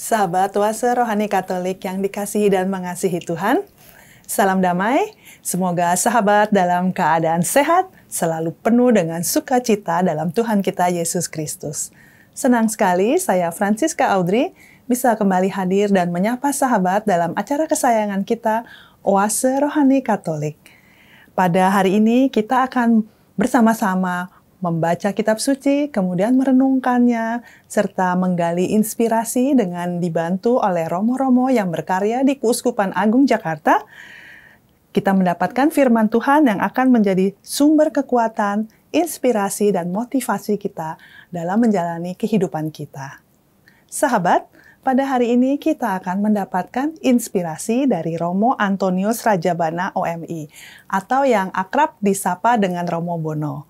Sahabat Oase Rohani Katolik yang dikasihi dan mengasihi Tuhan, salam damai. Semoga sahabat dalam keadaan sehat, selalu penuh dengan sukacita dalam Tuhan kita Yesus Kristus. Senang sekali saya Francisca Audrey bisa kembali hadir dan menyapa sahabat dalam acara kesayangan kita, Oase Rohani Katolik. Pada hari ini kita akan bersama-sama membaca kitab suci, kemudian merenungkannya, serta menggali inspirasi dengan dibantu oleh romo-romo yang berkarya di Keuskupan Agung Jakarta. Kita mendapatkan firman Tuhan yang akan menjadi sumber kekuatan, inspirasi, dan motivasi kita dalam menjalani kehidupan kita. Sahabat, pada hari ini kita akan mendapatkan inspirasi dari Romo Antonius Rajabana OMI, atau yang akrab disapa dengan Romo Bono.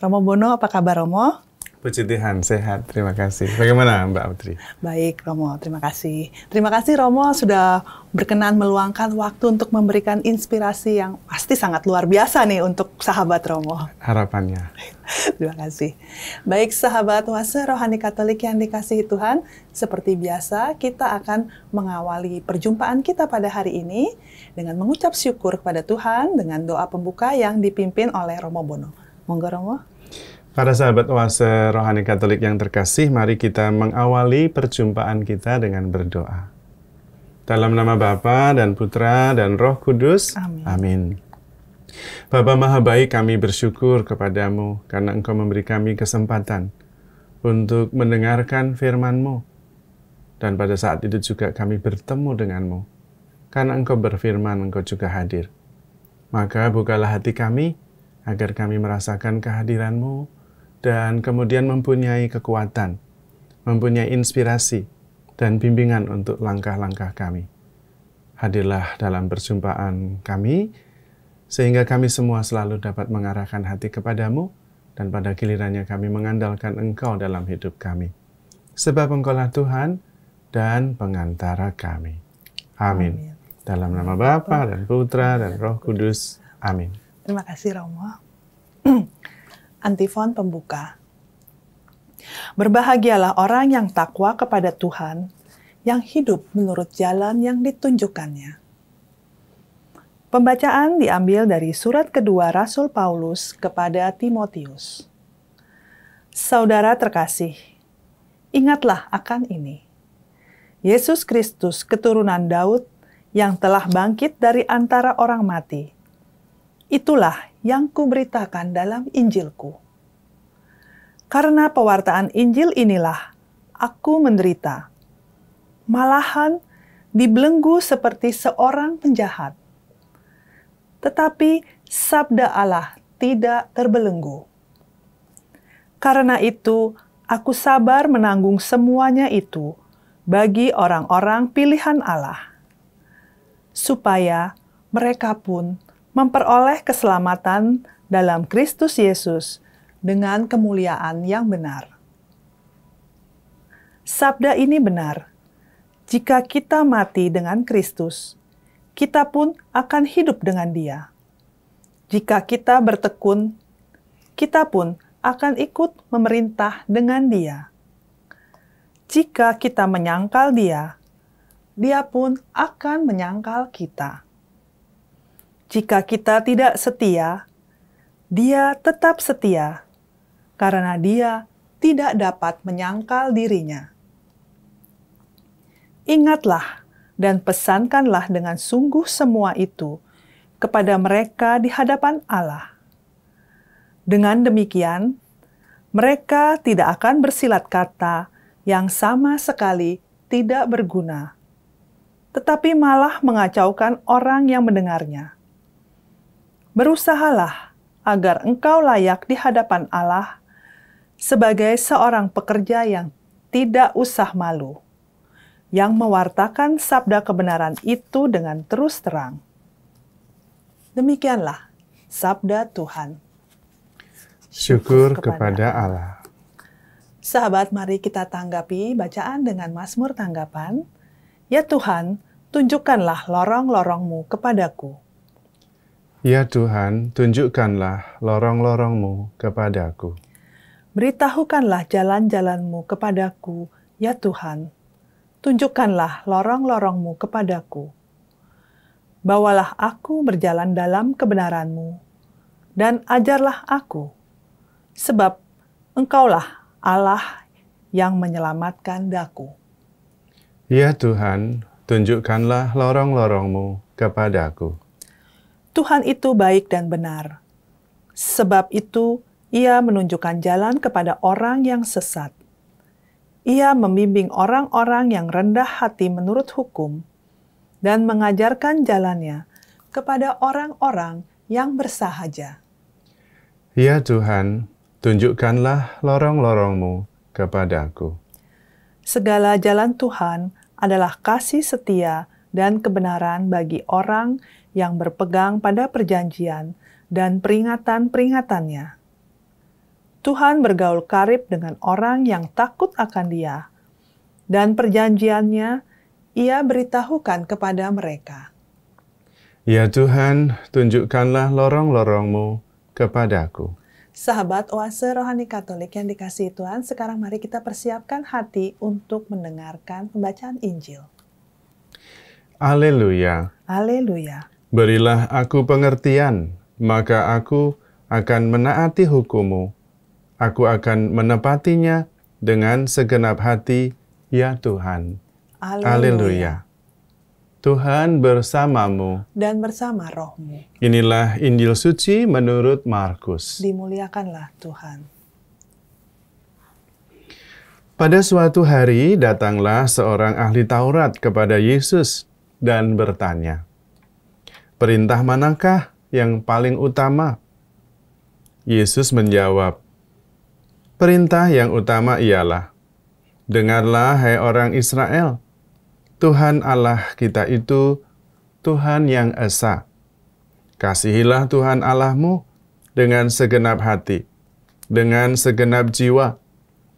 Romo Bono, apa kabar Romo? Puji Tuhan, sehat. Terima kasih. Bagaimana Mbak Audrey? Baik Romo, terima kasih. Terima kasih Romo sudah berkenan meluangkan waktu untuk memberikan inspirasi yang pasti sangat luar biasa nih untuk sahabat Romo. Harapannya. Terima kasih. Baik sahabat Oase Rohani Katolik yang dikasihi Tuhan, seperti biasa kita akan mengawali perjumpaan kita pada hari ini dengan mengucap syukur kepada Tuhan dengan doa pembuka yang dipimpin oleh Romo Bono. Monggo Romo. Para sahabat Oase Rohani Katolik yang terkasih, mari kita mengawali perjumpaan kita dengan berdoa. Dalam nama Bapa dan Putra dan Roh Kudus. Amin. Amin. Bapa Maha Baik, kami bersyukur kepadamu karena Engkau memberi kami kesempatan untuk mendengarkan firman-Mu. Dan pada saat itu juga kami bertemu denganmu. Karena Engkau berfirman, Engkau juga hadir. Maka bukalah hati kami, agar kami merasakan kehadiran-Mu, dan kemudian mempunyai kekuatan, mempunyai inspirasi, dan bimbingan untuk langkah-langkah kami. Hadirlah dalam perjumpaan kami, sehingga kami semua selalu dapat mengarahkan hati kepadamu, dan pada gilirannya kami mengandalkan Engkau dalam hidup kami. Sebab Engkaulah Tuhan dan pengantara kami. Amin. Dalam nama Bapa dan Putra dan Roh Kudus. Amin. Terima kasih Romo. Antifon pembuka. Berbahagialah orang yang takwa kepada Tuhan, yang hidup menurut jalan yang ditunjukkannya. Pembacaan diambil dari surat kedua Rasul Paulus kepada Timotius. Saudara terkasih, ingatlah akan ini. Yesus Kristus keturunan Daud yang telah bangkit dari antara orang mati. Itulah yang kuberitakan dalam Injilku. Karena pewartaan Injil inilah aku menderita, malahan dibelenggu seperti seorang penjahat. Tetapi sabda Allah tidak terbelenggu. Karena itu, aku sabar menanggung semuanya itu bagi orang-orang pilihan Allah, supaya mereka pun memperoleh keselamatan dalam Kristus Yesus dengan kemuliaan yang benar. Sabda ini benar. Jika kita mati dengan Kristus, kita pun akan hidup dengan Dia. Jika kita bertekun, kita pun akan ikut memerintah dengan Dia. Jika kita menyangkal Dia, Dia pun akan menyangkal kita. Jika kita tidak setia, Dia tetap setia, karena Dia tidak dapat menyangkal dirinya. Ingatlah dan pesankanlah dengan sungguh semua itu kepada mereka di hadapan Allah. Dengan demikian, mereka tidak akan bersilat kata yang sama sekali tidak berguna, tetapi malah mengacaukan orang yang mendengarnya. Berusahalah agar engkau layak di hadapan Allah sebagai seorang pekerja yang tidak usah malu, yang mewartakan sabda kebenaran itu dengan terus terang. Demikianlah sabda Tuhan. Syukur kepada Allah. Sahabat, mari kita tanggapi bacaan dengan Mazmur tanggapan. Ya Tuhan, tunjukkanlah lorong-lorong-Mu kepadaku. Ya Tuhan, tunjukkanlah lorong-lorong-Mu kepadaku. Beritahukanlah jalan-jalan-Mu kepadaku, ya Tuhan. Tunjukkanlah lorong-lorong-Mu kepadaku. Bawalah aku berjalan dalam kebenaran-Mu, dan ajarlah aku, sebab Engkaulah Allah yang menyelamatkan daku. Ya Tuhan, tunjukkanlah lorong-lorong-Mu kepadaku. Tuhan itu baik dan benar. Sebab itu, Ia menunjukkan jalan kepada orang yang sesat. Ia membimbing orang-orang yang rendah hati menurut hukum dan mengajarkan jalannya kepada orang-orang yang bersahaja. Ya Tuhan, tunjukkanlah lorong-lorong-Mu kepadaku. Segala jalan Tuhan adalah kasih setia dan kebenaran bagi orang yang berpegang pada perjanjian dan peringatan-peringatannya. Tuhan bergaul karib dengan orang yang takut akan Dia, dan perjanjiannya Ia beritahukan kepada mereka. Ya Tuhan, tunjukkanlah lorong-lorong-Mu kepadaku. Sahabat Oase Rohani Katolik yang dikasihi Tuhan, sekarang mari kita persiapkan hati untuk mendengarkan pembacaan Injil. Haleluya. Haleluya. Berilah aku pengertian, maka aku akan menaati hukum-Mu. Aku akan menepatinya dengan segenap hati, ya Tuhan. Haleluya. Tuhan bersamamu. Dan bersama rohmu. Inilah Injil suci menurut Markus. Dimuliakanlah Tuhan. Pada suatu hari datanglah seorang ahli Taurat kepada Yesus dan bertanya, "Perintah manakah yang paling utama?" Yesus menjawab, "Perintah yang utama ialah, dengarlah hai orang Israel, Tuhan Allah kita itu Tuhan yang esa. Kasihilah Tuhan Allahmu dengan segenap hati, dengan segenap jiwa,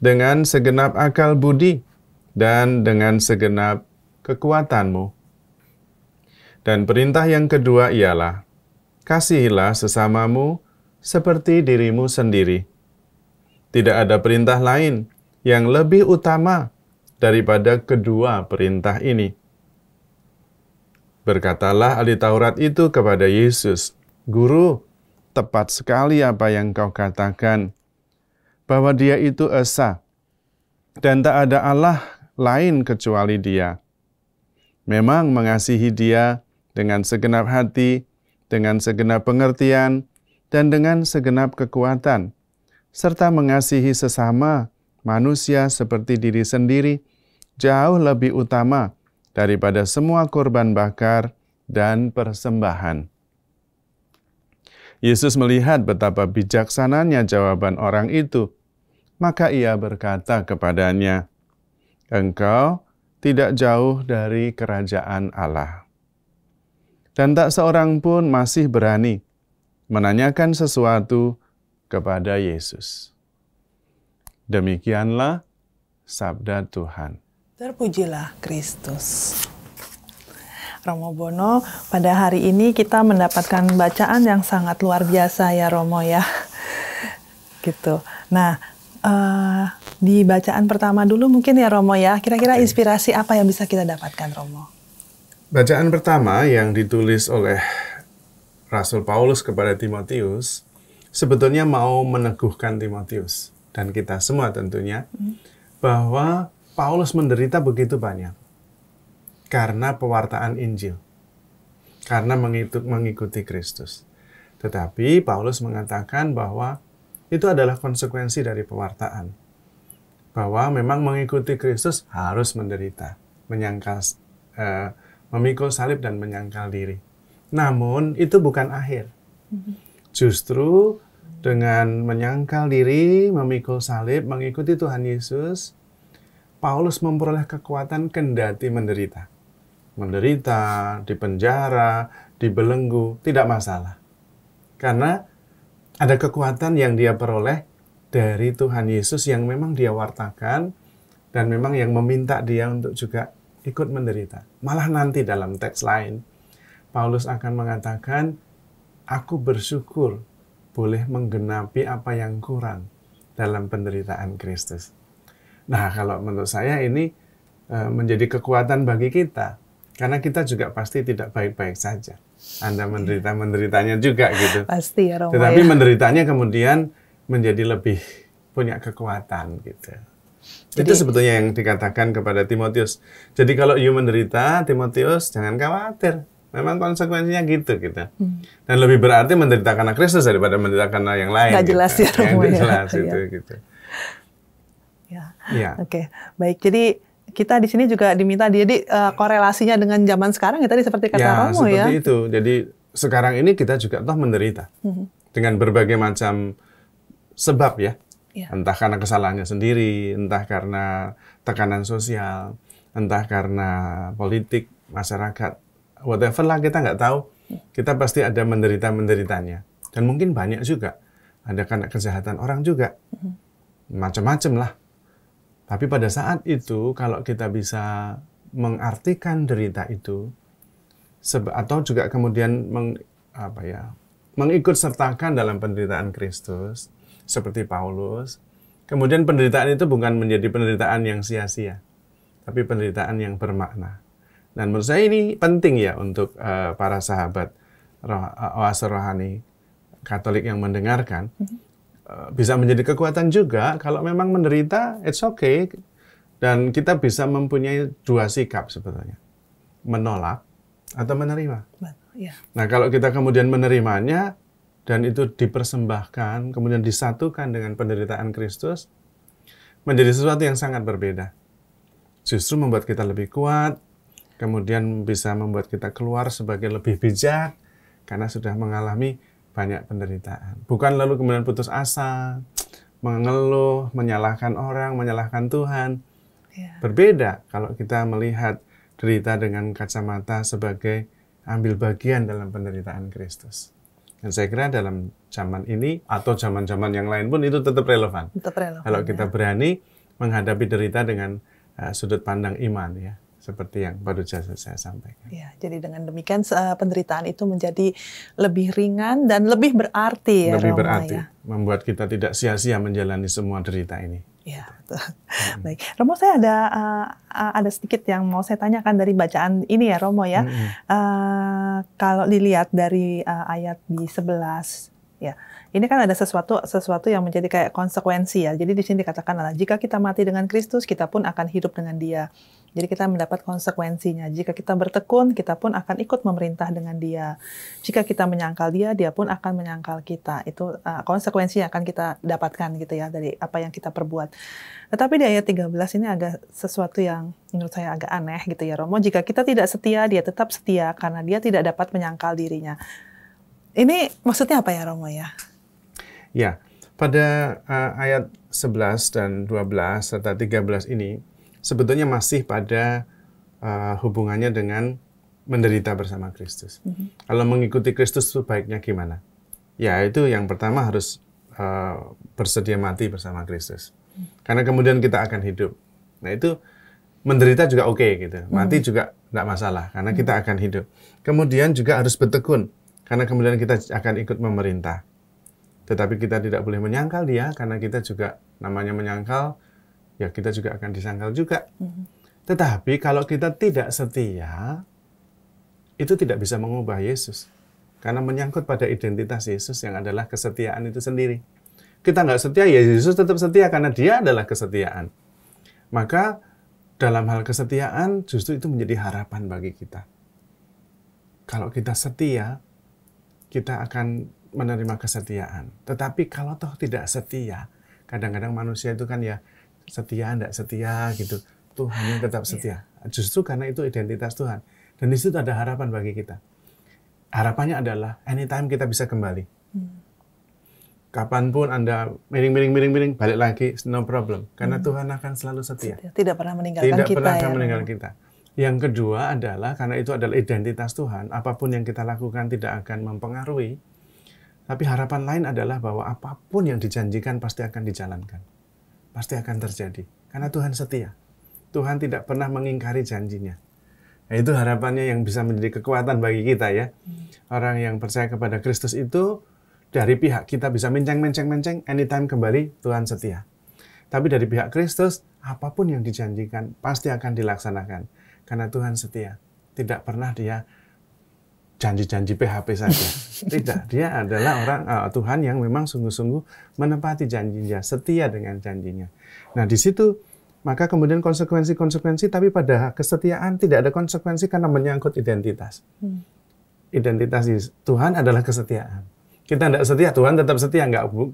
dengan segenap akal budi, dan dengan segenap kekuatanmu. Dan perintah yang kedua ialah, kasihilah sesamamu seperti dirimu sendiri. Tidak ada perintah lain yang lebih utama daripada kedua perintah ini." Berkatalah ahli Taurat itu kepada Yesus, "Guru, tepat sekali apa yang kau katakan, bahwa Dia itu esa, dan tak ada Allah lain kecuali Dia. Memang mengasihi Dia dengan segenap hati, dengan segenap pengertian, dan dengan segenap kekuatan, serta mengasihi sesama manusia seperti diri sendiri, jauh lebih utama daripada semua korban bakar dan persembahan." Yesus melihat betapa bijaksananya jawaban orang itu, maka Ia berkata kepadanya, "Engkau tidak jauh dari kerajaan Allah." Dan tak seorang pun masih berani menanyakan sesuatu kepada Yesus. Demikianlah sabda Tuhan. Terpujilah Kristus. Romo Bono, pada hari ini kita mendapatkan bacaan yang sangat luar biasa ya Romo ya. Gitu. Nah, di bacaan pertama dulu mungkin ya Romo ya, kira-kira inspirasi apa yang bisa kita dapatkan Romo? Bacaan pertama yang ditulis oleh Rasul Paulus kepada Timotius, sebetulnya mau meneguhkan Timotius dan kita semua tentunya, bahwa Paulus menderita begitu banyak karena pewartaan Injil, karena mengikuti Kristus. Tetapi Paulus mengatakan bahwa itu adalah konsekuensi dari pewartaan, bahwa memang mengikuti Kristus harus menderita, memikul salib dan menyangkal diri. Namun itu bukan akhir. Justru dengan menyangkal diri, memikul salib, mengikuti Tuhan Yesus, Paulus memperoleh kekuatan kendati menderita. Menderita, dipenjara, dibelenggu, tidak masalah. Karena ada kekuatan yang dia peroleh dari Tuhan Yesus yang memang dia wartakan dan memang yang meminta dia untuk juga ikut menderita. Malah nanti dalam teks lain, Paulus akan mengatakan, "Aku bersyukur boleh menggenapi apa yang kurang dalam penderitaan Kristus. Nah, kalau menurut saya ini menjadi kekuatan bagi kita. Karena kita juga pasti tidak baik-baik saja. Anda menderita-menderitanya juga gitu. Pasti ya Romo. Tetapi menderitanya kemudian menjadi lebih punya kekuatan gitu. Itu sebetulnya yang dikatakan kepada Timotius. Jadi kalau you menderita, Timotius jangan khawatir. Memang konsekuensinya gitu. Dan lebih berarti menderita karena Kristus daripada menderita karena yang lain. Nggak jelas ya Romo. Yang jelas itu gitu. Ya. Oke, baik. Jadi kita di sini juga diminta, jadi korelasinya dengan zaman sekarang ya tadi seperti kata Romo ya. Seperti itu. Jadi sekarang ini kita juga toh menderita dengan berbagai macam sebab ya. Entah karena kesalahannya sendiri, entah karena tekanan sosial, entah karena politik, masyarakat, whatever lah kita nggak tahu. Kita pasti ada menderita-menderitanya. Dan mungkin banyak juga. Ada karena kejahatan orang juga. Macam-macam lah. Tapi pada saat itu, kalau kita bisa mengartikan derita itu, atau juga kemudian mengikut sertakan dalam penderitaan Kristus, seperti Paulus, kemudian penderitaan itu bukan menjadi penderitaan yang sia-sia, tapi penderitaan yang bermakna. Dan menurut saya ini penting ya untuk para sahabat oase rohani Katolik yang mendengarkan, bisa menjadi kekuatan juga kalau memang menderita, it's okay. Dan kita bisa mempunyai dua sikap sebetulnya. Menolak atau menerima. Nah, kalau kita kemudian menerimanya, dan itu dipersembahkan, kemudian disatukan dengan penderitaan Kristus, menjadi sesuatu yang sangat berbeda. Justru membuat kita lebih kuat, kemudian bisa membuat kita keluar sebagai lebih bijak, karena sudah mengalami banyak penderitaan. Bukan lalu kemudian putus asa, mengeluh, menyalahkan orang, menyalahkan Tuhan. Berbeda kalau kita melihat derita dengan kacamata sebagai ambil bagian dalam penderitaan Kristus. Dan saya kira dalam zaman ini, atau zaman-zaman yang lain pun itu tetap relevan. Kalau kita berani menghadapi derita dengan sudut pandang iman ya. Seperti yang baru saja saya sampaikan. Ya, jadi dengan demikian penderitaan itu menjadi lebih ringan dan lebih berarti ya, lebih Romo, berarti, ya. Membuat kita tidak sia-sia menjalani semua derita ini. Ya, betul. Baik, Romo, saya ada sedikit yang mau saya tanyakan dari bacaan ini ya, Romo ya. Kalau dilihat dari ayat di 11, ya. Ini kan ada sesuatu yang menjadi kayak konsekuensi ya. Jadi di sini dikatakan adalah jika kita mati dengan Kristus, kita pun akan hidup dengan Dia. Jadi kita mendapat konsekuensinya. Jika kita bertekun, kita pun akan ikut memerintah dengan Dia. Jika kita menyangkal Dia, Dia pun akan menyangkal kita. Itu konsekuensi yang akan kita dapatkan gitu ya dari apa yang kita perbuat. Tetapi di ayat 13 ini ada sesuatu yang menurut saya agak aneh gitu ya, Romo. Jika kita tidak setia, Dia tetap setia karena Dia tidak dapat menyangkal dirinya. Ini maksudnya apa ya, Romo ya? Ya, pada ayat 11 dan 12 serta 13 ini sebetulnya masih pada hubungannya dengan menderita bersama Kristus. Kalau mengikuti Kristus itu baiknya gimana? Ya, itu yang pertama harus bersedia mati bersama Kristus. Karena kemudian kita akan hidup. Nah, itu menderita juga oke gitu. Mati juga tidak masalah karena kita akan hidup. Kemudian juga harus bertekun karena kemudian kita akan ikut memerintah. Tetapi kita tidak boleh menyangkal Dia, karena kita juga namanya menyangkal, ya kita juga akan disangkal juga. Tetapi kalau kita tidak setia, itu tidak bisa mengubah Yesus. Karena menyangkut pada identitas Yesus yang adalah kesetiaan itu sendiri. Kita nggak setia, ya Yesus tetap setia karena Dia adalah kesetiaan. Maka dalam hal kesetiaan justru itu menjadi harapan bagi kita. Kalau kita setia, kita akan menerima kesetiaan. Tetapi kalau toh tidak setia, kadang-kadang manusia itu kan ya setia, tidak setia gitu. Tuhan yang tetap setia. Justru karena itu identitas Tuhan. Dan di situ ada harapan bagi kita. Harapannya adalah anytime kita bisa kembali. Kapanpun Anda miring, balik lagi, no problem. Karena Tuhan akan selalu setia. Tidak pernah meninggalkan kita. Tidak pernah akan meninggalkan kita. Yang kedua adalah, karena itu adalah identitas Tuhan, apapun yang kita lakukan tidak akan mempengaruhi. Tapi harapan lain adalah bahwa apapun yang dijanjikan pasti akan dijalankan. Pasti akan terjadi. Karena Tuhan setia. Tuhan tidak pernah mengingkari janjinya. Nah, itu harapannya yang bisa menjadi kekuatan bagi kita ya. Orang yang percaya kepada Kristus itu dari pihak kita bisa menceng-menceng, anytime kembali Tuhan setia. Tapi dari pihak Kristus, apapun yang dijanjikan pasti akan dilaksanakan. Karena Tuhan setia. Tidak pernah dia janji-janji PHP saja. Tidak, dia adalah Tuhan yang memang sungguh-sungguh menepati janjinya, setia dengan janjinya. Nah, di situ maka kemudian konsekuensi, tapi pada kesetiaan tidak ada konsekuensi karena menyangkut identitas. Identitas Tuhan adalah kesetiaan. Kita tidak setia, Tuhan tetap setia.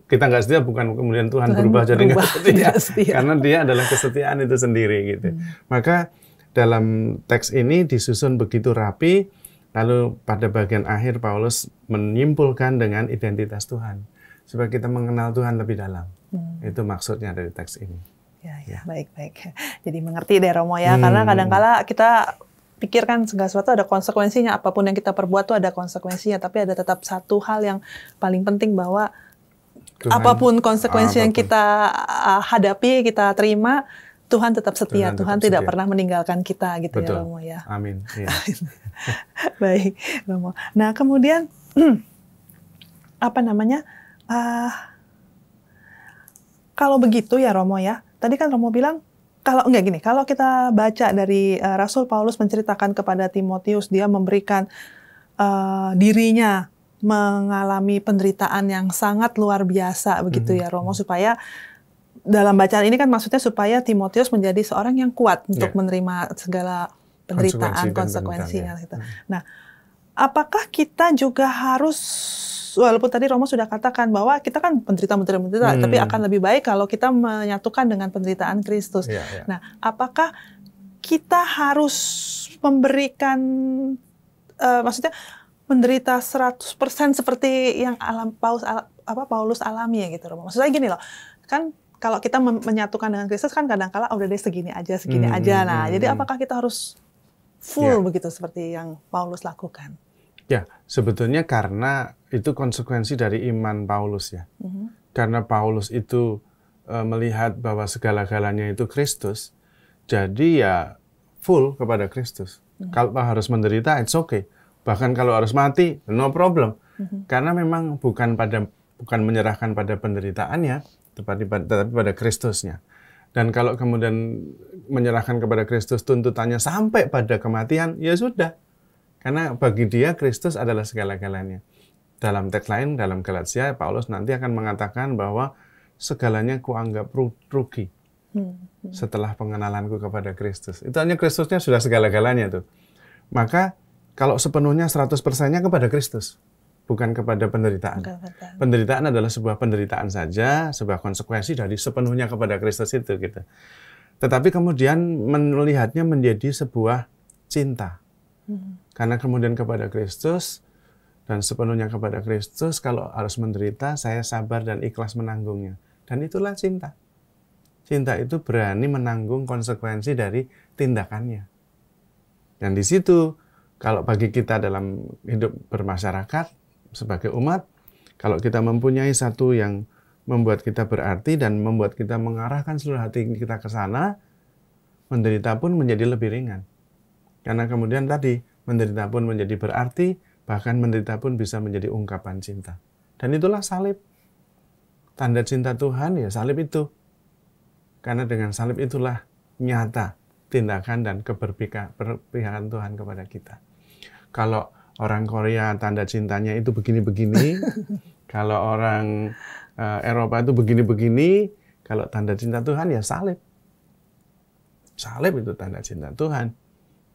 Kita nggak setia bukan kemudian Tuhan berubah jadi nggak setia. Karena dia adalah kesetiaan itu sendiri. Gitu. Maka dalam teks ini disusun begitu rapi, lalu pada bagian akhir Paulus menyimpulkan dengan identitas Tuhan. Supaya kita mengenal Tuhan lebih dalam. Itu maksudnya dari teks ini. Ya. Baik. Jadi mengerti deh Romo ya, karena kadang-kala kita pikirkan segala sesuatu ada konsekuensinya, apapun yang kita perbuat tuh ada konsekuensinya, tapi ada tetap satu hal yang paling penting bahwa Tuhan, apapun konsekuensi yang kita hadapi, kita terima, Tuhan tetap setia, Tuhan tidak pernah meninggalkan kita gitu. Betul. Ya Romo ya. Amin. Ya. Baik Romo. Nah kemudian kalau begitu ya Romo ya, tadi kan Romo bilang kalau kita baca dari Rasul Paulus menceritakan kepada Timotius, dia memberikan dirinya mengalami penderitaan yang sangat luar biasa begitu ya Romo, supaya dalam bacaan ini kan maksudnya supaya Timotius menjadi seorang yang kuat untuk menerima segala penderitaan, konsekuensinya. Gitu. Nah, apakah kita juga harus, walaupun tadi Romo sudah katakan bahwa kita kan menderita, tapi akan lebih baik kalau kita menyatukan dengan penderitaan Kristus. Nah, apakah kita harus memberikan, maksudnya menderita 100% seperti yang Paulus alami ya gitu, Romo. Maksudnya gini loh, kan kalau kita menyatukan dengan Kristus kan kadang-kala udah deh segini aja. Nah, jadi apakah kita harus full begitu seperti yang Paulus lakukan? Ya, sebetulnya karena itu konsekuensi dari iman Paulus ya. Karena Paulus itu melihat bahwa segala-galanya itu Kristus, jadi ya full kepada Kristus. Kalau harus menderita, it's okay. Bahkan kalau harus mati, no problem. Karena memang bukan menyerahkan pada penderitaannya, tetapi pada Kristusnya. Dan kalau kemudian menyerahkan kepada Kristus tuntutannya sampai pada kematian, ya sudah. Karena bagi dia Kristus adalah segala-galanya. Dalam teks lain, dalam Galatia, Paulus nanti akan mengatakan bahwa segalanya kuanggap rugi setelah pengenalanku kepada Kristus. Itu hanya Kristusnya sudah segala-galanya tuh. Maka kalau sepenuhnya 100%-nya kepada Kristus, bukan kepada penderitaan. Penderitaan adalah sebuah penderitaan saja, sebuah konsekuensi dari sepenuhnya kepada Kristus itu gitu. Tetapi kemudian melihatnya menjadi sebuah cinta. Karena kemudian kepada Kristus dan sepenuhnya kepada Kristus, kalau harus menderita, saya sabar dan ikhlas menanggungnya. Dan itulah cinta. Cinta itu berani menanggung konsekuensi dari tindakannya. Dan di situ, kalau bagi kita dalam hidup bermasyarakat, sebagai umat, kalau kita mempunyai satu yang membuat kita berarti dan membuat kita mengarahkan seluruh hati kita ke sana, menderita pun menjadi lebih ringan. Karena kemudian tadi, menderita pun menjadi berarti, bahkan menderita pun bisa menjadi ungkapan cinta. Dan itulah salib. Tanda cinta Tuhan ya salib itu. Karena dengan salib itulah nyata tindakan dan keberpihakan Tuhan kepada kita. Kalau orang Korea tanda cintanya itu begini-begini, kalau orang Eropa itu begini-begini, kalau tanda cinta Tuhan ya salib. Salib itu tanda cinta Tuhan.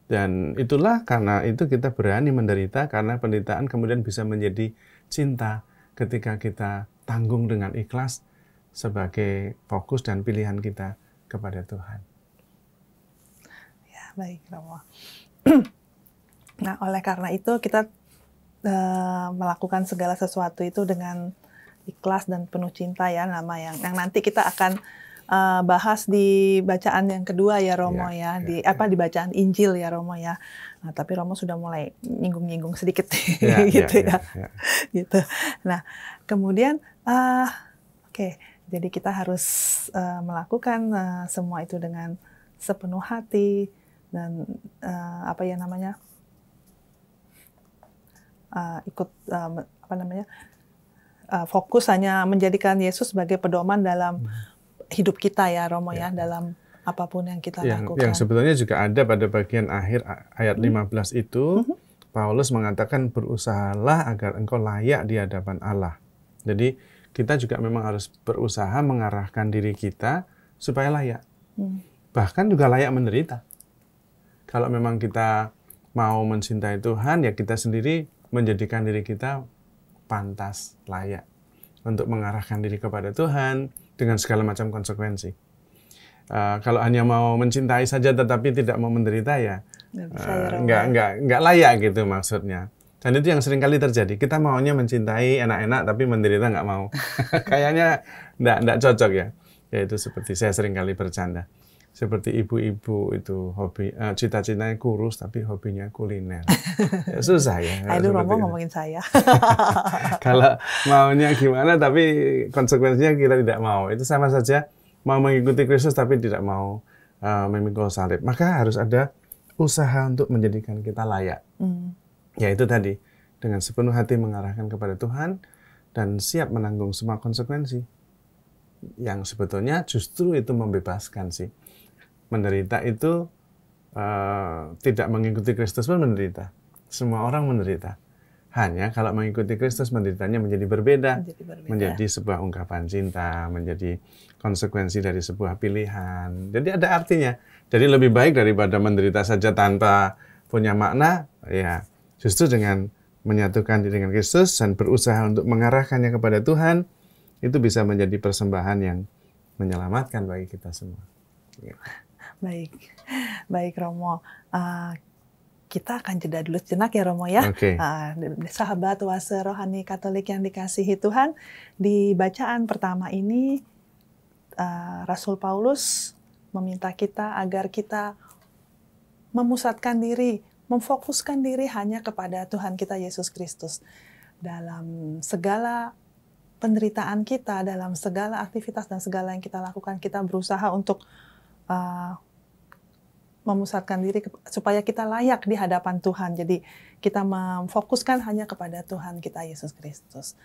Dan itulah karena itu kita berani menderita, karena penderitaan kemudian bisa menjadi cinta ketika kita tanggung dengan ikhlas sebagai fokus dan pilihan kita kepada Tuhan. Ya, baik, Romo. Nah, oleh karena itu kita melakukan segala sesuatu itu dengan ikhlas dan penuh cinta ya, nama yang nanti kita akan bahas di bacaan yang kedua ya Romo di bacaan Injil ya Romo ya. Nah, tapi Romo sudah mulai nyinggung-nyinggung sedikit gitu. Gitu. Nah, kemudian jadi kita harus melakukan semua itu dengan sepenuh hati dan ikut fokus hanya menjadikan Yesus sebagai pedoman dalam hidup kita ya Romo ya, dalam apapun yang kita lakukan. Yang sebetulnya juga ada pada bagian akhir ayat 15 itu, Paulus mengatakan berusahalah agar engkau layak di hadapan Allah. Jadi kita juga memang harus berusaha mengarahkan diri kita supaya layak. Bahkan juga layak menderita. Kalau memang kita mau mencintai Tuhan, ya kita sendiri menjadikan diri kita pantas, layak untuk mengarahkan diri kepada Tuhan dengan segala macam konsekuensi. Kalau hanya mau mencintai saja tetapi tidak mau menderita ya nggak layak gitu maksudnya. Dan itu yang sering kali terjadi. Kita maunya mencintai enak-enak tapi menderita nggak mau. Kayaknya nggak cocok ya. Ya itu seperti saya sering kali bercanda. Seperti ibu-ibu itu hobi cita-citanya kurus tapi hobinya kuliner. Ya, susah ya. Aduh, Romo ngomongin saya. Kalau maunya gimana tapi konsekuensinya kita tidak mau. Itu sama saja mau mengikuti Kristus tapi tidak mau memikul salib. Maka harus ada usaha untuk menjadikan kita layak. Ya itu tadi, dengan sepenuh hati mengarahkan kepada Tuhan dan siap menanggung semua konsekuensi. Yang sebetulnya justru itu membebaskan sih. Menderita itu tidak mengikuti Kristus pun menderita. Semua orang menderita. Hanya kalau mengikuti Kristus menderitanya menjadi berbeda. Menjadi sebuah ungkapan cinta, menjadi konsekuensi dari sebuah pilihan. Jadi ada artinya. Jadi lebih baik daripada menderita saja tanpa punya makna, ya justru dengan menyatukan diri dengan Kristus dan berusaha untuk mengarahkannya kepada Tuhan, itu bisa menjadi persembahan yang menyelamatkan bagi kita semua. Ya. Baik Romo. Kita akan jeda dulu sejenak ya Romo ya. Okay. Sahabat Oase Rohani Katolik yang dikasihi Tuhan, di bacaan pertama ini Rasul Paulus meminta kita agar kita memusatkan diri, memfokuskan diri hanya kepada Tuhan kita Yesus Kristus. Dalam segala penderitaan kita, dalam segala aktivitas dan segala yang kita lakukan, kita berusaha untuk memusatkan diri supaya kita layak di hadapan Tuhan. Jadi kita memfokuskan hanya kepada Tuhan kita Yesus Kristus.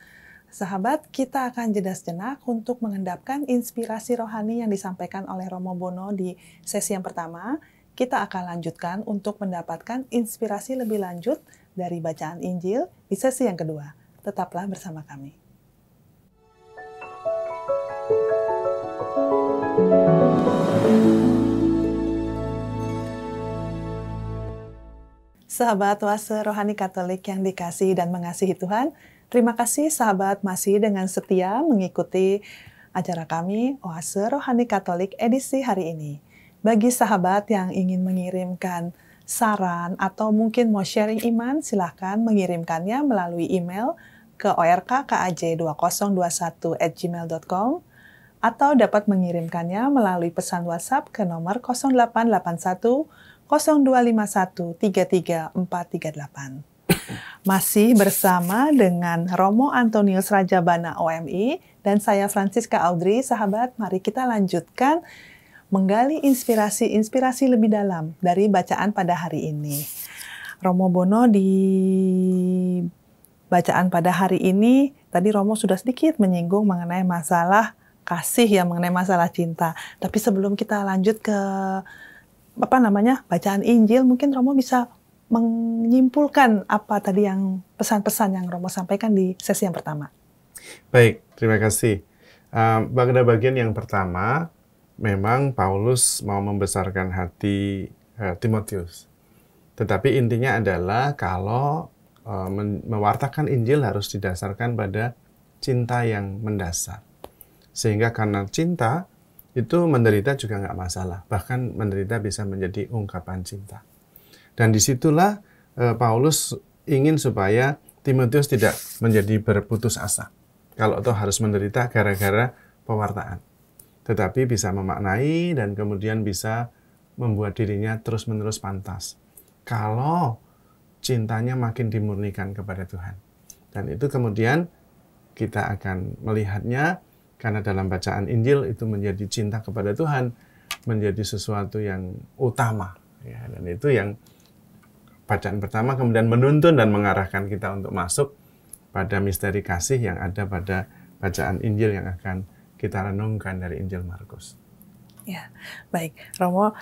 Sahabat, kita akan jeda sejenak untuk mengendapkan inspirasi rohani yang disampaikan oleh Romo Bono di sesi yang pertama. Kita akan lanjutkan untuk mendapatkan inspirasi lebih lanjut dari bacaan Injil di sesi yang kedua. Tetaplah bersama kami. Sahabat Oase Rohani Katolik yang dikasihi dan mengasihi Tuhan, terima kasih sahabat masih dengan setia mengikuti acara kami Oase Rohani Katolik edisi hari ini. Bagi sahabat yang ingin mengirimkan saran atau mungkin mau sharing iman, silahkan mengirimkannya melalui email ke orkkaj2021@gmail.com atau dapat mengirimkannya melalui pesan WhatsApp ke nomor 0881 0251 33438. Masih bersama dengan Romo Antonius Rajabana OMI dan saya Francisca Audrey. Sahabat, mari kita lanjutkan menggali inspirasi lebih dalam dari bacaan pada hari ini. Romo Bono di bacaan pada hari ini, tadi Romo sudah sedikit menyinggung mengenai masalah kasih ya, mengenai masalah cinta. Tapi sebelum kita lanjut ke bacaan Injil, mungkin Romo bisa menyimpulkan apa tadi yang pesan-pesan yang Romo sampaikan di sesi yang pertama. Baik, terima kasih. Pada bagian yang pertama, memang Paulus mau membesarkan hati Timotius. Tetapi intinya adalah kalau mewartakan Injil harus didasarkan pada cinta yang mendasar. Sehingga karena cinta, itu menderita juga nggak masalah. Bahkan menderita bisa menjadi ungkapan cinta. Dan disitulah Paulus ingin supaya Timotius tidak menjadi berputus asa. Kalau toh harus menderita gara-gara pewartaan. Tetapi bisa memaknai dan kemudian bisa membuat dirinya terus-menerus pantas. Kalau cintanya makin dimurnikan kepada Tuhan. Dan itu kemudian kita akan melihatnya karena dalam bacaan Injil itu menjadi cinta kepada Tuhan, menjadi sesuatu yang utama. Ya, dan itu yang bacaan pertama kemudian menuntun dan mengarahkan kita untuk masuk pada misteri kasih yang ada pada bacaan Injil yang akan kita renungkan dari Injil Markus. Ya, baik, Romo.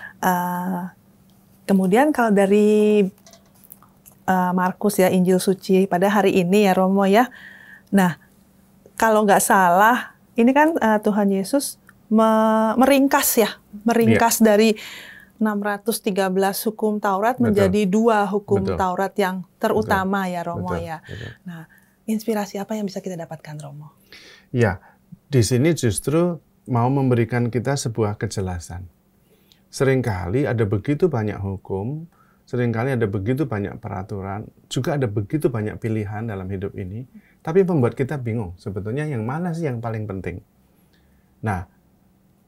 Kemudian kalau dari Markus ya, Injil Suci pada hari ini ya Romo ya. Nah, kalau nggak salah, ini kan Tuhan Yesus meringkas dari 613 hukum Taurat menjadi 2 hukum Taurat yang terutama ya Romo ya. Nah, inspirasi apa yang bisa kita dapatkan Romo? Ya, di sini justru mau memberikan kita sebuah kejelasan. Seringkali ada begitu banyak hukum, seringkali ada begitu banyak peraturan, juga ada begitu banyak pilihan dalam hidup ini, tapi membuat kita bingung sebetulnya yang mana sih yang paling penting. Nah,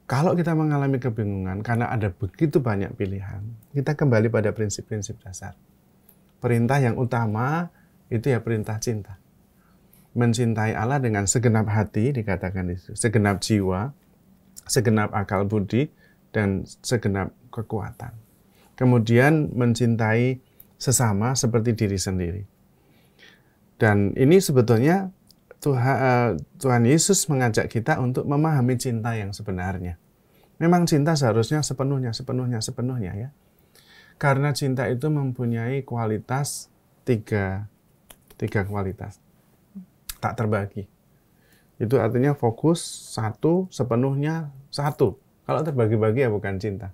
kalau kita mengalami kebingungan karena ada begitu banyak pilihan, kita kembali pada prinsip-prinsip dasar. Perintah yang utama itu ya perintah cinta. Mencintai Allah dengan segenap hati, dikatakan itu, segenap jiwa, segenap akal budi, dan segenap kekuatan. Kemudian mencintai sesama seperti diri sendiri. Dan ini sebetulnya Tuhan Yesus mengajak kita untuk memahami cinta yang sebenarnya. Memang cinta seharusnya sepenuhnya ya. Karena cinta itu mempunyai kualitas tiga kualitas. Tak terbagi. Itu artinya fokus, satu, sepenuhnya, satu. Kalau terbagi-bagi ya bukan cinta.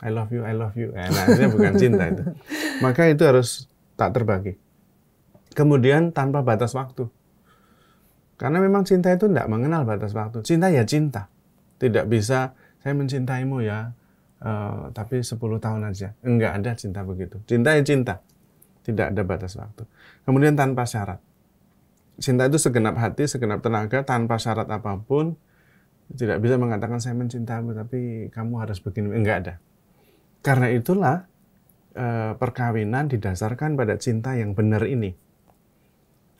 I love you. Nah, artinya bukan cinta itu. Maka itu harus tak terbagi. Kemudian tanpa batas waktu. Karena memang cinta itu tidak mengenal batas waktu. Cinta ya cinta. Tidak bisa, saya mencintaimu ya, tapi 10 tahun aja. Enggak ada cinta begitu. Cinta ya cinta. Tidak ada batas waktu. Kemudian tanpa syarat. Cinta itu segenap hati, segenap tenaga, tanpa syarat apapun. Tidak bisa mengatakan saya mencintaimu, tapi kamu harus begini. Enggak ada. Karena itulah perkawinan didasarkan pada cinta yang benar ini.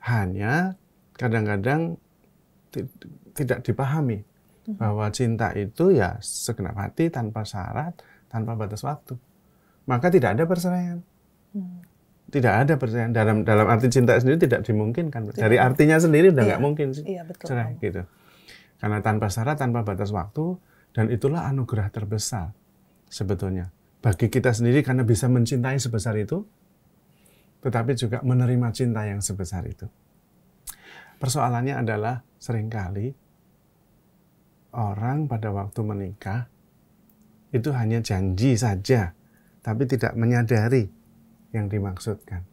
Hanya kadang-kadang tidak dipahami bahwa cinta itu ya segenap hati, tanpa syarat, tanpa batas waktu. Maka tidak ada perceraian. Tidak ada perceraian. Dalam arti cinta sendiri tidak dimungkinkan. Dari artinya sendiri udah nggak mungkin sih cerai gitu. Karena tanpa syarat, tanpa batas waktu, dan itulah anugerah terbesar sebetulnya bagi kita sendiri karena bisa mencintai sebesar itu, tetapi juga menerima cinta yang sebesar itu. Persoalannya adalah seringkali orang pada waktu menikah itu hanya janji saja, tapi tidak menyadari yang dimaksudkan.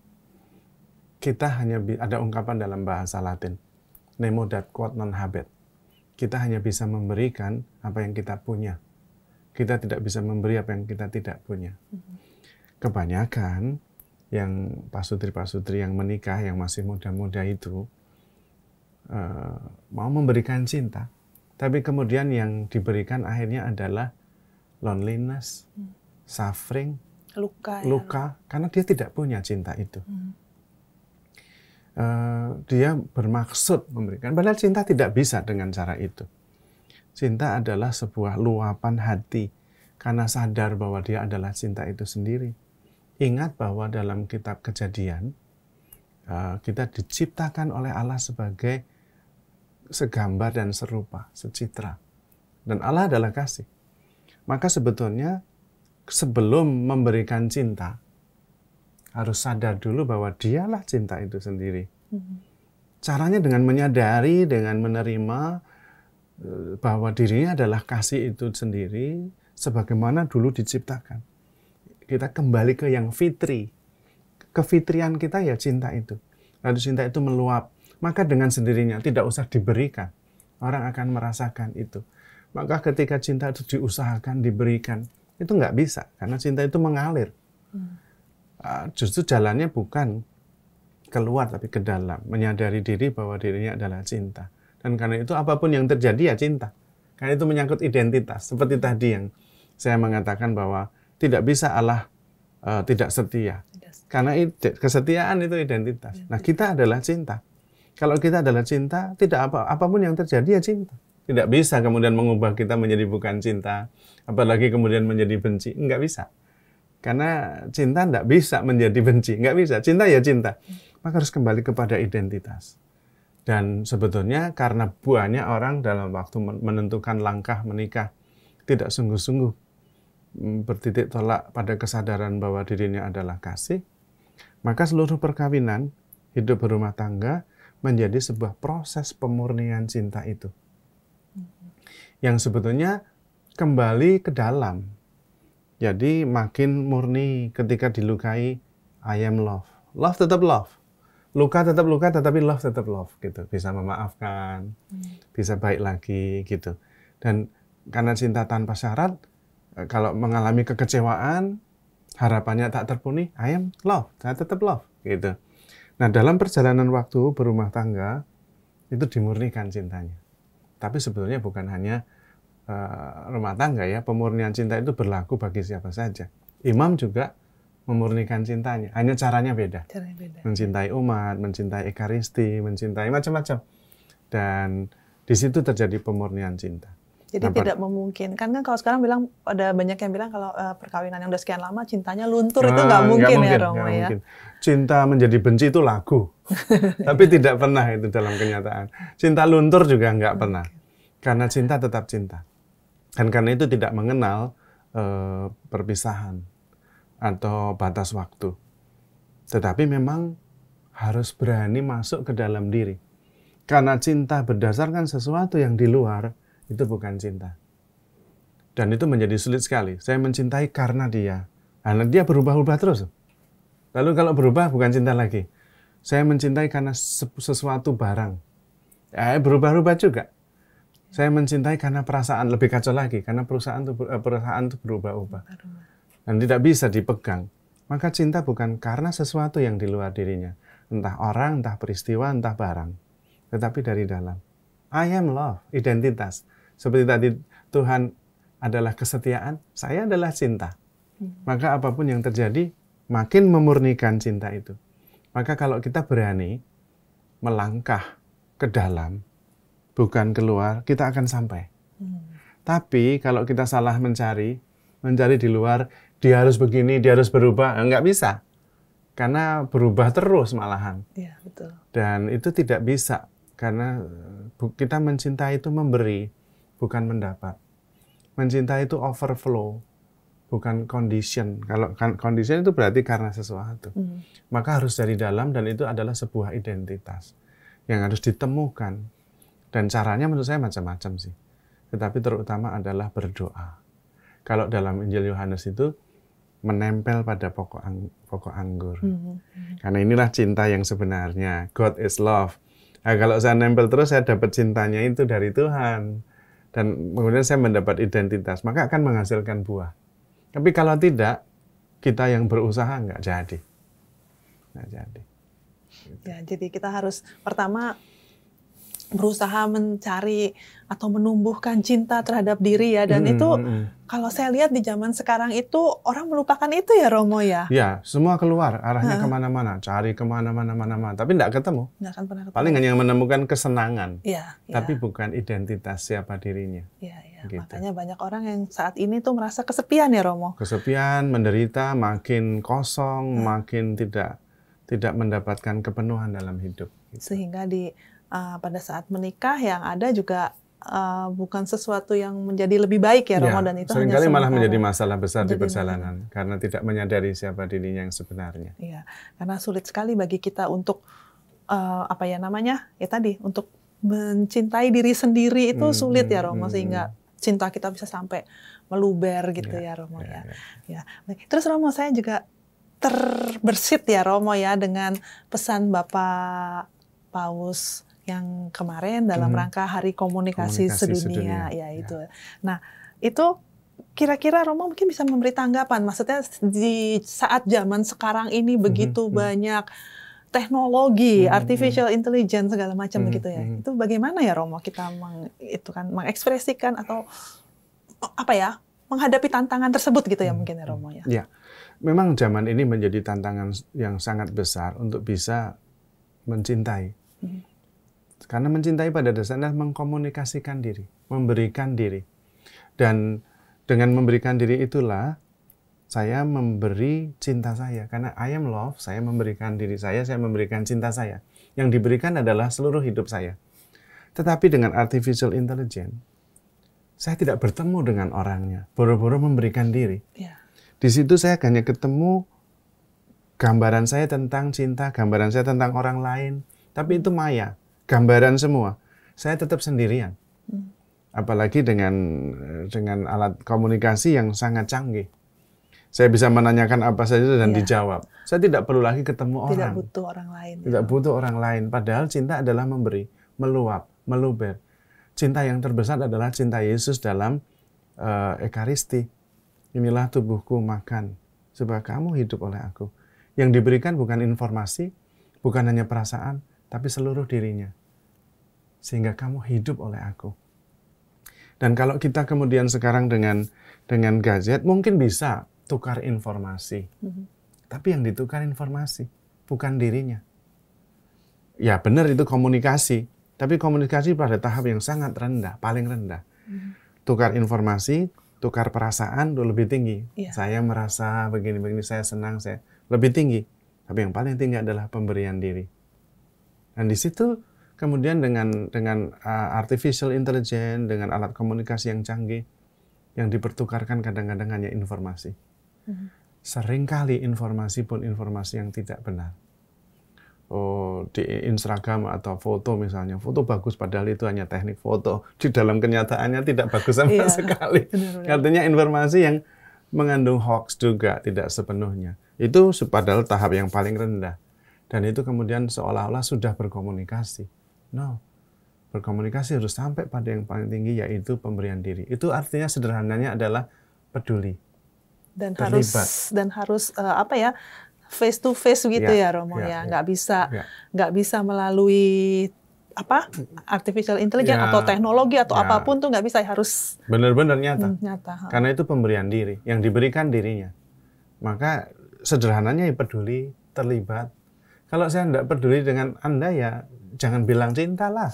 Kita hanya ada ungkapan dalam bahasa Latin, nemo dat quod non habet. Kita hanya bisa memberikan apa yang kita punya. Kita tidak bisa memberi apa yang kita tidak punya. Kebanyakan yang pasutri-pasutri yang menikah, yang masih muda-muda itu mau memberikan cinta, tapi kemudian yang diberikan akhirnya adalah loneliness, suffering, luka, karena dia tidak punya cinta itu. Dia bermaksud memberikan, padahal cinta tidak bisa dengan cara itu. Cinta adalah sebuah luapan hati karena sadar bahwa dia adalah cinta itu sendiri. Ingat bahwa dalam kitab Kejadian kita diciptakan oleh Allah sebagai segambar dan serupa, secitra. Dan Allah adalah kasih. Maka sebetulnya sebelum memberikan cinta, harus sadar dulu bahwa dialah cinta itu sendiri. Caranya dengan menyadari, dengan menerima bahwa dirinya adalah kasih itu sendiri, sebagaimana dulu diciptakan. Kita kembali ke yang fitri. Kefitrian kita ya cinta itu. Lalu cinta itu meluap. Maka dengan sendirinya tidak usah diberikan. Orang akan merasakan itu. Maka ketika cinta itu diusahakan, diberikan, itu nggak bisa. Karena cinta itu mengalir. Justru jalannya bukan keluar tapi ke dalam. Menyadari diri bahwa dirinya adalah cinta. Dan karena itu apapun yang terjadi ya cinta. Karena itu menyangkut identitas. Seperti tadi yang saya mengatakan bahwa tidak bisa Allah tidak setia. Karena kesetiaan itu identitas. Nah kita adalah cinta. Kalau kita adalah cinta, tidak apapun yang terjadi ya cinta. Tidak bisa kemudian mengubah kita menjadi bukan cinta. Apalagi kemudian menjadi benci. Enggak bisa. Karena cinta enggak bisa menjadi benci. Enggak bisa. Cinta ya cinta. Maka harus kembali kepada identitas. Dan sebetulnya karena banyak orang dalam waktu menentukan langkah menikah tidak sungguh-sungguh bertitik tolak pada kesadaran bahwa dirinya adalah kasih, maka seluruh perkawinan, hidup berumah tangga menjadi sebuah proses pemurnian cinta itu. Yang sebetulnya kembali ke dalam. Jadi makin murni ketika dilukai, I am love. Love tetap love. Luka tetap luka, tetapi love tetap love. Gitu. Bisa memaafkan, bisa baik lagi. Gitu. Dan karena cinta tanpa syarat, kalau mengalami kekecewaan, harapannya tak terpenuhi, I am love, saya tetap love. Gitu. Nah, dalam perjalanan waktu berumah tangga, itu dimurnikan cintanya. Tapi sebetulnya bukan hanya rumah tangga ya, pemurnian cinta itu berlaku bagi siapa saja. Imam juga memurnikan cintanya, hanya caranya beda. Mencintai umat, mencintai ekaristi, mencintai macam-macam. Dan di situ terjadi pemurnian cinta. Jadi tidak memungkinkan kan kalau sekarang bilang ada banyak yang bilang kalau perkawinan yang udah sekian lama cintanya luntur itu nggak mungkin ya Romo ya. Mungkin. Cinta menjadi benci itu lagu, tapi tidak pernah itu dalam kenyataan. Cinta luntur juga nggak pernah, karena cinta tetap cinta. Dan karena itu tidak mengenal perpisahan atau batas waktu. Tetapi memang harus berani masuk ke dalam diri. Karena cinta berdasarkan sesuatu yang di luar, itu bukan cinta. Dan itu menjadi sulit sekali. Saya mencintai karena dia. Karena dia berubah-ubah terus. Lalu kalau berubah bukan cinta lagi. Saya mencintai karena sesuatu barang. Berubah-ubah juga. Saya mencintai karena perasaan, lebih kacau lagi. Karena perasaan itu berubah-ubah. Dan tidak bisa dipegang. Maka cinta bukan karena sesuatu yang di luar dirinya. Entah orang, entah peristiwa, entah barang. Tetapi dari dalam. I am love, identitas. Seperti tadi Tuhan adalah kesetiaan, saya adalah cinta. Maka apapun yang terjadi, makin memurnikan cinta itu. Maka kalau kita berani melangkah ke dalam, bukan keluar, kita akan sampai. Tapi kalau kita salah mencari di luar, dia harus begini, dia harus berubah, enggak bisa. Karena berubah terus malahan. Iya, betul. Dan itu tidak bisa. Karena kita mencintai itu memberi, bukan mendapat. Mencintai itu overflow, bukan condition. Kalau condition itu berarti karena sesuatu. Maka harus dari dalam dan itu adalah sebuah identitas yang harus ditemukan. Dan caranya menurut saya macam-macam sih. Tetapi terutama adalah berdoa. Kalau dalam Injil Yohanes itu menempel pada pokok anggur. Karena inilah cinta yang sebenarnya. God is love. Nah, kalau saya nempel terus, saya dapat cintanya itu dari Tuhan. Dan kemudian saya mendapat identitas, maka akan menghasilkan buah. Tapi kalau tidak, kita yang berusaha nggak jadi. Nggak jadi. Ya, jadi kita harus pertama berusaha mencari atau menumbuhkan cinta terhadap diri ya. Dan itu kalau saya lihat di zaman sekarang itu orang melupakan itu ya Romo ya. Ya, semua keluar arahnya kemana-mana, cari kemana-mana, tapi nggak ketemu. Nggak akan pernah ketemu. Paling hanya menemukan kesenangan, ya, tapi bukan identitas siapa dirinya. Ya, ya. Gitu. Makanya banyak orang yang saat ini tuh merasa kesepian ya Romo. Kesepian, menderita, makin kosong, makin tidak mendapatkan kepenuhan dalam hidup. Gitu. Sehingga pada saat menikah yang ada juga bukan sesuatu yang menjadi lebih baik ya Romo, dan itu seringkali malah menjadi masalah besar di perjalanan karena tidak menyadari siapa dirinya yang sebenarnya. Iya, karena sulit sekali bagi kita untuk untuk mencintai diri sendiri itu sulit ya Romo, sehingga cinta kita bisa sampai meluber gitu ya Romo ya. Terus Romo, saya juga terbersit ya Romo ya dengan pesan Bapak Paus yang kemarin dalam rangka Hari Komunikasi Sedunia. Ya itu. Nah, itu kira-kira Romo mungkin bisa memberi tanggapan. Maksudnya di saat zaman sekarang ini begitu banyak teknologi, artificial intelligence segala macam begitu ya. Itu bagaimana ya Romo kita mengekspresikan atau menghadapi tantangan tersebut gitu ya mungkin ya Romo ya. Ya. Memang zaman ini menjadi tantangan yang sangat besar untuk bisa mencintai. Karena mencintai pada dasarnya mengkomunikasikan diri, memberikan diri. Dan dengan memberikan diri itulah saya memberi cinta saya. Karena I am love, saya memberikan diri saya memberikan cinta saya. Yang diberikan adalah seluruh hidup saya. Tetapi dengan artificial intelligence, saya tidak bertemu dengan orangnya, boro-boro memberikan diri. Ya. Di situ saya hanya ketemu gambaran saya tentang cinta, gambaran saya tentang orang lain. Tapi itu maya, gambaran semua. Saya tetap sendirian. Apalagi dengan alat komunikasi yang sangat canggih. Saya bisa menanyakan apa saja dan dijawab. Saya tidak perlu lagi ketemu orang. Tidak butuh orang lain. Tidak butuh orang lain. Padahal cinta adalah memberi, meluap, meluber. Cinta yang terbesar adalah cinta Yesus dalam Ekaristi. Inilah tubuhku, makan, supaya kamu hidup oleh aku. Yang diberikan bukan informasi, bukan hanya perasaan, tapi seluruh dirinya. Sehingga kamu hidup oleh aku. Dan kalau kita kemudian sekarang dengan gadget, mungkin bisa tukar informasi. Tapi yang ditukar informasi, bukan dirinya. Ya benar itu komunikasi. Tapi komunikasi pada tahap yang sangat rendah, paling rendah. Tukar informasi, tukar perasaan itu lebih tinggi. Saya merasa begini-begini, saya senang, saya lebih tinggi. Tapi yang paling tinggi adalah pemberian diri. Dan di situ kemudian dengan artificial intelligence, dengan alat komunikasi yang canggih, yang dipertukarkan kadang-kadang hanya informasi. Seringkali informasi pun informasi yang tidak benar. Di Instagram atau foto misalnya, foto bagus padahal itu hanya teknik foto. Di dalam kenyataannya tidak bagus sama sekali. Benar-benar. Artinya informasi yang mengandung hoax juga tidak sepenuhnya. Itu padahal tahap yang paling rendah. Dan itu kemudian seolah-olah sudah berkomunikasi. No, berkomunikasi harus sampai pada yang paling tinggi, yaitu pemberian diri. Itu artinya sederhananya adalah peduli. Dan harus face to face gitu ya Romo ya. Nggak bisa melalui artificial intelligence atau teknologi atau apapun tuh nggak bisa, harus benar-benar nyata. Karena itu pemberian diri, yang diberikan dirinya. Maka sederhananya ya peduli, terlibat. Kalau saya tidak peduli dengan Anda ya jangan bilang cinta lah.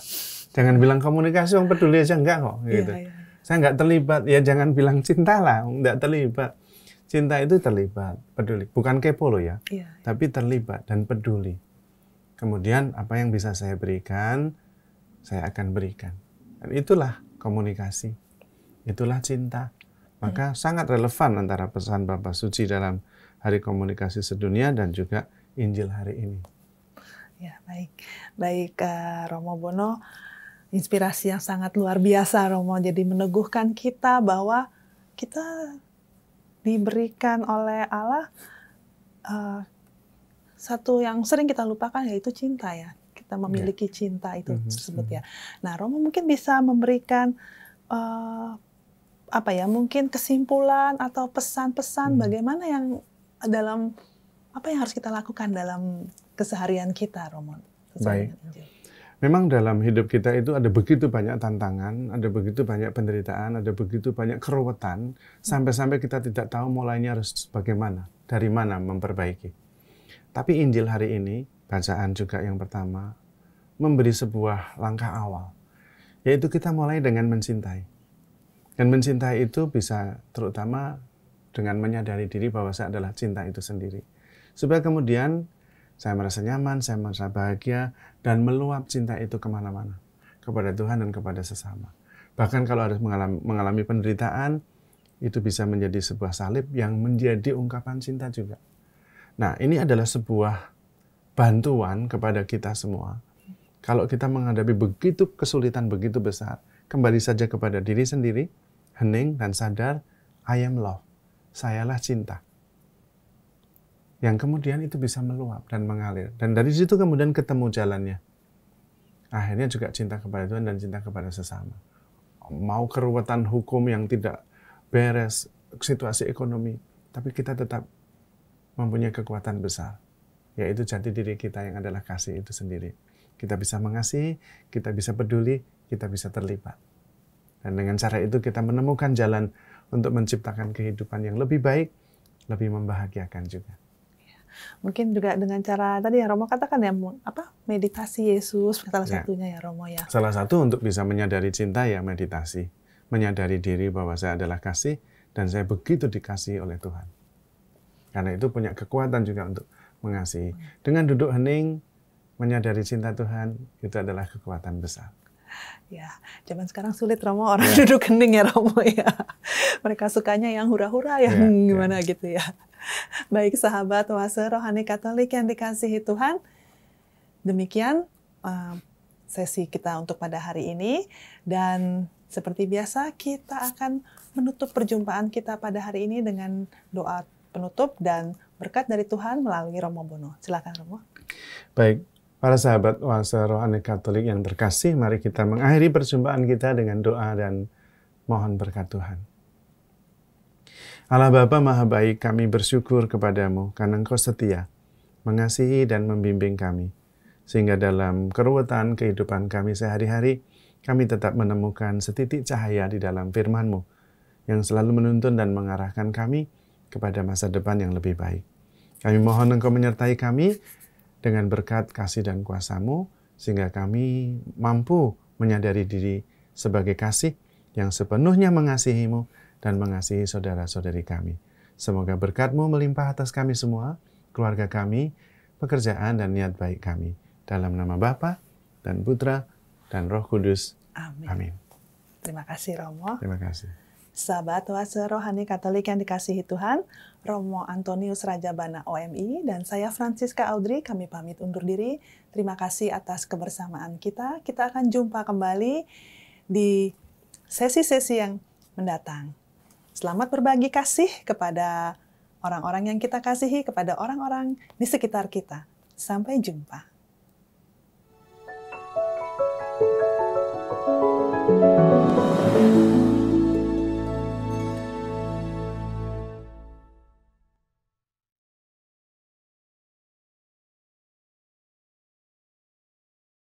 Jangan bilang komunikasi, orang peduli aja enggak kok gitu. Saya nggak terlibat, ya jangan bilang cinta lah, nggak terlibat. Cinta itu terlibat, peduli. Bukan kepo loh ya, tapi terlibat dan peduli. Kemudian apa yang bisa saya berikan, saya akan berikan. Dan itulah komunikasi, itulah cinta. Maka sangat relevan antara pesan Bapak Suci dalam Hari Komunikasi Sedunia dan juga Injil hari ini. Ya, baik Romo Bono, inspirasi yang sangat luar biasa Romo. Jadi meneguhkan kita bahwa kita diberikan oleh Allah satu yang sering kita lupakan, yaitu cinta ya. Kita memiliki cinta itu tersebut ya. Nah, Romo mungkin bisa memberikan mungkin kesimpulan atau pesan-pesan bagaimana yang apa yang harus kita lakukan dalam keseharian kita, Romo. Baik. Memang dalam hidup kita itu ada begitu banyak tantangan, ada begitu banyak penderitaan, ada begitu banyak keruwetan, sampai-sampai kita tidak tahu mulainya harus bagaimana, dari mana memperbaiki. Tapi Injil hari ini, bacaan juga yang pertama, memberi sebuah langkah awal, yaitu kita mulai dengan mencintai. Dan mencintai itu bisa terutama dengan menyadari diri bahwa saya adalah cinta itu sendiri. Supaya kemudian saya merasa nyaman, saya merasa bahagia, dan meluap cinta itu kemana-mana. Kepada Tuhan dan kepada sesama. Bahkan kalau harus mengalami penderitaan, itu bisa menjadi sebuah salib yang menjadi ungkapan cinta juga. Nah, ini adalah sebuah bantuan kepada kita semua. Kalau kita menghadapi begitu kesulitan, begitu besar, kembali saja kepada diri sendiri, hening dan sadar, I am love. Sayalah cinta. Yang kemudian itu bisa meluap dan mengalir. Dan dari situ kemudian ketemu jalannya. Akhirnya juga cinta kepada Tuhan dan cinta kepada sesama. Mau keruwetan hukum yang tidak beres, situasi ekonomi, tapi kita tetap mempunyai kekuatan besar, yaitu jati diri kita yang adalah kasih itu sendiri. Kita bisa mengasihi, kita bisa peduli, kita bisa terlibat. Dan dengan cara itu kita menemukan jalan untuk menciptakan kehidupan yang lebih baik, lebih membahagiakan juga. Mungkin juga dengan cara tadi yang Romo katakan ya, meditasi Yesus salah satunya ya Romo ya. Salah satu untuk bisa menyadari cinta ya meditasi, menyadari diri bahwa saya adalah kasih dan saya begitu dikasihi oleh Tuhan. Karena itu punya kekuatan juga untuk mengasihi. Dengan duduk hening, menyadari cinta Tuhan itu adalah kekuatan besar. Ya, zaman sekarang sulit Romo, orang duduk hening ya Romo ya. Mereka sukanya yang hura-hura, yang gimana gitu ya. Baik sahabat Oase Rohani Katolik yang dikasihi Tuhan, demikian sesi kita untuk pada hari ini. Dan seperti biasa kita akan menutup perjumpaan kita pada hari ini dengan doa penutup dan berkat dari Tuhan melalui Romo Bono. Silakan Romo. Baik, para sahabat Oase Rohani Katolik yang terkasih, mari kita mengakhiri perjumpaan kita dengan doa dan mohon berkat Tuhan. Allah Bapa Maha Baik, kami bersyukur kepadamu karena Engkau setia, mengasihi dan membimbing kami. Sehingga dalam keruwetan kehidupan kami sehari-hari, kami tetap menemukan setitik cahaya di dalam firman-Mu yang selalu menuntun dan mengarahkan kami kepada masa depan yang lebih baik. Kami mohon Engkau menyertai kami dengan berkat kasih dan kuasa-Mu, sehingga kami mampu menyadari diri sebagai kasih yang sepenuhnya mengasihi-Mu dan mengasihi saudara-saudari kami. Semoga berkat-Mu melimpah atas kami semua, keluarga kami, pekerjaan dan niat baik kami. Dalam nama Bapa dan Putra dan Roh Kudus. Amin. Amin. Terima kasih Romo. Terima kasih. Sahabat Oase Rohani Katolik yang dikasihi Tuhan, Romo Antonius Rajabana OMI dan saya Francisca Audrey, kami pamit undur diri. Terima kasih atas kebersamaan kita. Kita akan jumpa kembali di sesi-sesi yang mendatang. Selamat berbagi kasih kepada orang-orang yang kita kasihi, kepada orang-orang di sekitar kita. Sampai jumpa.